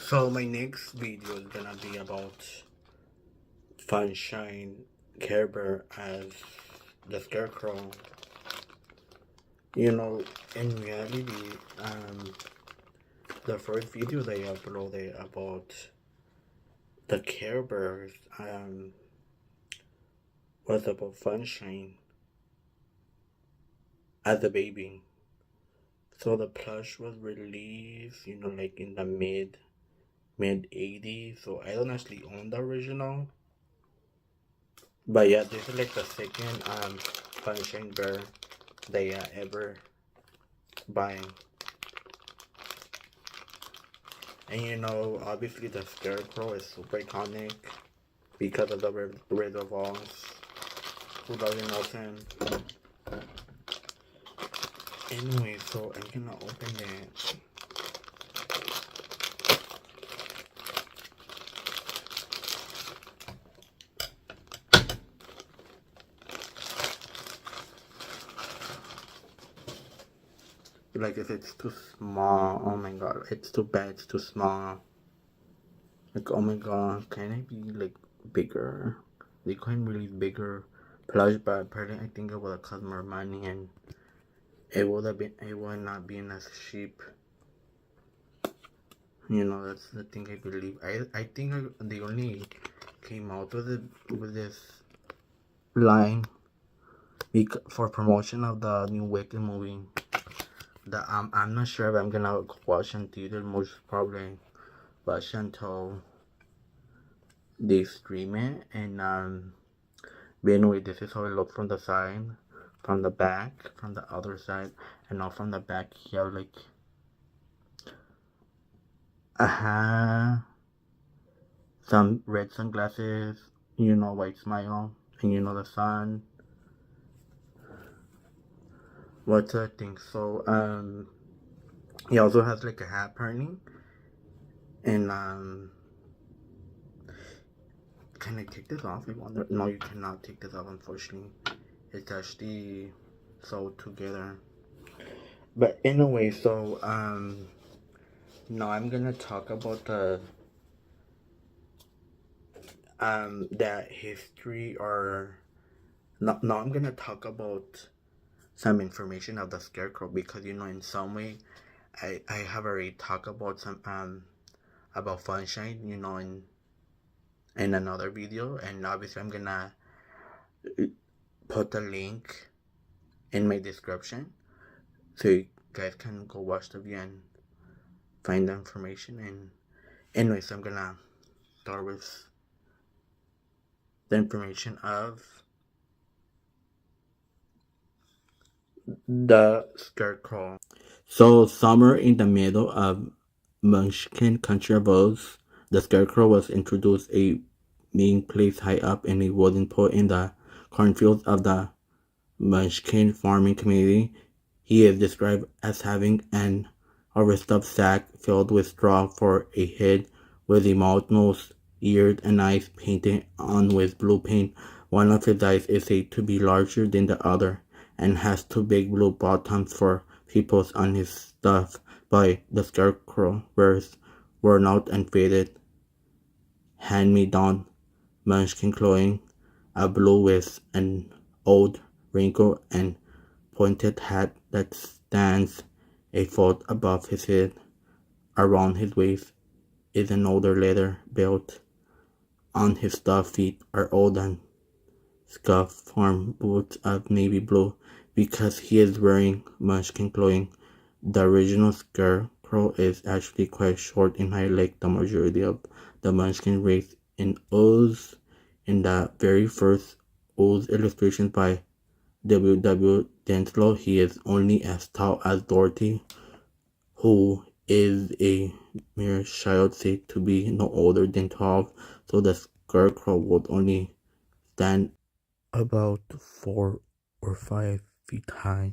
So my next video is gonna be about Sunshine Care Bear as the Scarecrow. In reality, the first video they uploaded about the Care Bears was about Sunshine as a baby. So the plush was released, like in the mid 80s. So I don't actually own the original. But yeah, this is like the second Sunshine Bear they ever buying. And obviously the Scarecrow is super iconic because of the Red of Oz. Who doesn't know him? Anyway, so I'm gonna open it. Like if it's too small, oh my god, it's too bad, it's too small. Like, oh my god, can it be like bigger? They couldn't release bigger plush, but apparently I think it would have cost more money and it would not be as cheap. That's the thing I believe. I think they only came out with this line for promotion of the new Wicked movie. I'm not sure if I'm gonna watch in theater, most probably watch until they stream it. And but anyway, this is how it looks from the side, from the back, from the other side, and now from the back here, like some red sunglasses, white smile, and the sun. What's the thing? So he also has like a hat burning, and can I take this off? I wonder. No, you cannot take this off, unfortunately. It's actually sewed together. But anyway, so now I'm gonna talk about that history, or no, I'm gonna talk about some information of the Scarecrow, because in some way I have already talked about some about Sunshine, in another video, and obviously I'm gonna put the link in my description so you guys can go watch the video and find the information. And anyways, I'm gonna start with the information of the Scarecrow. So somewhere in the middle of Munchkin Country of Oz, the Scarecrow was introduced, a being placed high up in a wooden pole in the cornfields of the Munchkin farming community. He is described as having an overstuffed sack filled with straw for a head, with a mouth, nose, ears, and eyes painted on with blue paint. One of his eyes is said to be larger than the other, and has two big blue buttons for peoples on his stuff. By the Scarecrow wears worn out and faded hand-me-down Munchkin clothing, a blue with an old wrinkle and pointed hat that stands a foot above his head. Around his waist is an older leather belt. On his stuffed feet are old and scuffed farm boots of navy blue. Because he is wearing Munchkin clothing, the original Scarecrow is actually quite short in height, like the majority of the Munchkin race in Oz. In the very first Oz illustrations by W. Denslow, he is only as tall as Dorothy, who is a mere child, said to be no older than 12, so the Scarecrow would only stand about 4 or 5 feet high.